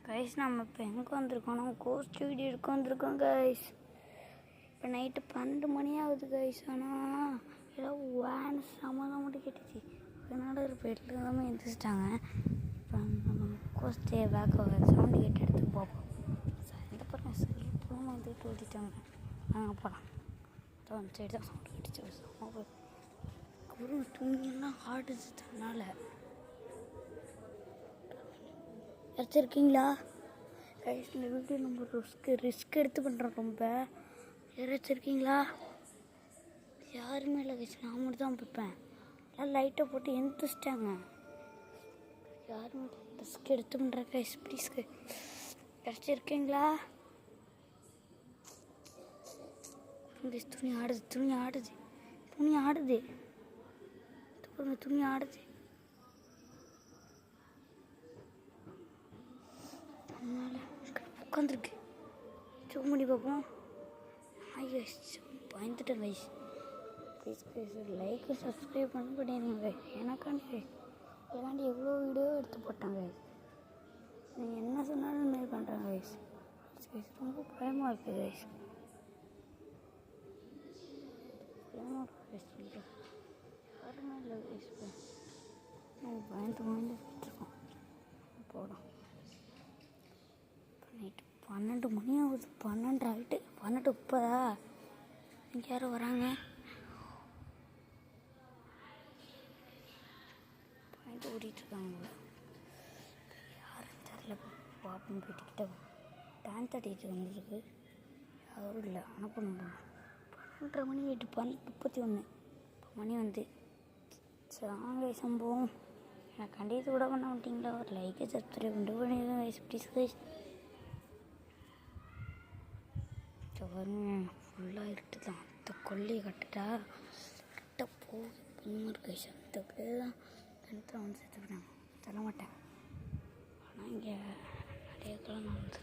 Guys நம்ம இப்போ எங்கே வந்திருக்கோம்? நம்ம கோஸ்ட் வீடியோ எடுக்க வந்திருக்கோம் கைஸ். இப்போ நைட்டு 12 மணி ஆகுது கைஸ். ஆனால் ஏதோ வேன் சமாதம் மட்டும் கேட்டுச்சு. அதனால ஒரு பெட்டில் எல்லாமே எழுந்திரிச்சிட்டாங்க. இப்போ நம்ம கோஸ்டே பேக் சவுண்டு கேட்டு எடுத்துட்டு பார்ப்போம். இந்த பாருங்க சரி இப்போவும் வந்துட்டு ஓட்டிட்டாங்க. நாங்கள் போகலாம். அந்த சைடு தான் சவுண்டு கேட்டுச்சு. அப்புறம் துணியெல்லாம் ஆடுச்சு தன்னால். வச்சுருக்கீங்களா கைஸ்? இந்த வீடியோ நம்ம ரிஸ்க் எடுத்து பண்ணுறோம். ரொம்ப யாராச்சும் இருக்கீங்களா? யாருமே இல்லை கைஸ், நான் மட்டும் தான் வைப்பேன். எல்லாம் லைட்டை போட்டு எந்திரிச்சிட்டாங்க. யாருமே ரிஸ்க் எடுத்து பண்ணுறேன் கைஸ், ப்ளீஸ் யாராச்சும் இருக்கீங்களா? துணி ஆடுது, துணி ஆடுது, துணி ஆடுது, துணி ஆடுது. உட்காந்துருக்கு. ஜூம் பண்ணி பார்ப்போம். ஐயஸ் பயந்துட்டேன் guys. Please guys like subscribe பண்ண பண்ணிடுங்க கைஸ். எனக்காண்டி ஏதாண்டி எவ்வளோ வீடியோ எடுத்து போட்டாங்க கைஸ். நீங்கள் என்ன சொன்னாலும் இந்த மாதிரி பண்ணுறாங்க கைஸ். கைஸ் ரொம்ப பயமாக இருக்குது கைஸ். பயமாக இருக்குது கைஸ். சொல்கிறேன் யாருமே இல்லை கைஸ். பயந்து இருக்கோம். போடும் நைட்டு 12 மணி ஆகுது. 12 ஆகிட்டு 12 இப்போதா இங்கே யாரும் வராங்க. பயந்து ஓடிட்டுருக்காங்க. யாரும் தெரியல. பாப்போம் போயிட்டுக்கிட்ட டான்ஸ் ஆடிட்டு வந்துருக்கு. யாரும் இல்லை. அனுப்பணும் 12 மணி ஆகிட்டு 31 மணி வந்து சாங்க சம்பவம். எனக்கு கண்டிப்பாக கூட பண்ண மாட்டிங்களா? ஒரு லைக்கை சப்ஸ்கிரைப் பண்ணிடுவேன் கைஸ், ப்ளீஸ் கைஸ். ஃபுல்லாக இருட்டு தான். அந்த கொல்லையை கட்டுட்டா கரெக்டாக போகுது. இன்னொரு கைஸ் அந்த பேர் தான் கிணத்துல வந்து சேர்த்துக்கிட்டாங்க. சொல்ல மாட்டேன். ஆனால் இங்கே நிறைய கிழமை வந்து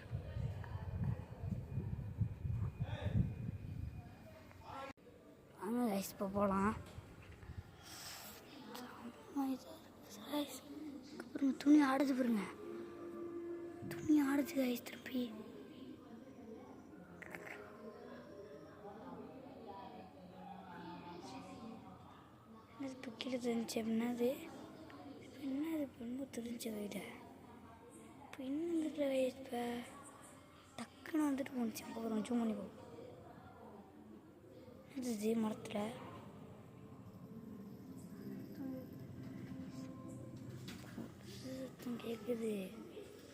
வாங்க கைஸ் இப்போ போகலாம். பாருங்க துணி ஆடுது, பாருங்க துணி ஆடுது கைஸ். திருப்பி என்னது துக்கிட்டு தெரிஞ்சு என்னது ரொம்ப தெரிஞ்ச வீடு. இப்போ இன்னும் வந்துட்டு இப்போ டக்குன்னு வந்துட்டு போணுச்சு. போகிறோம் ஜூம் பண்ணி போகும். என்னது மரத்தில் கேட்குது.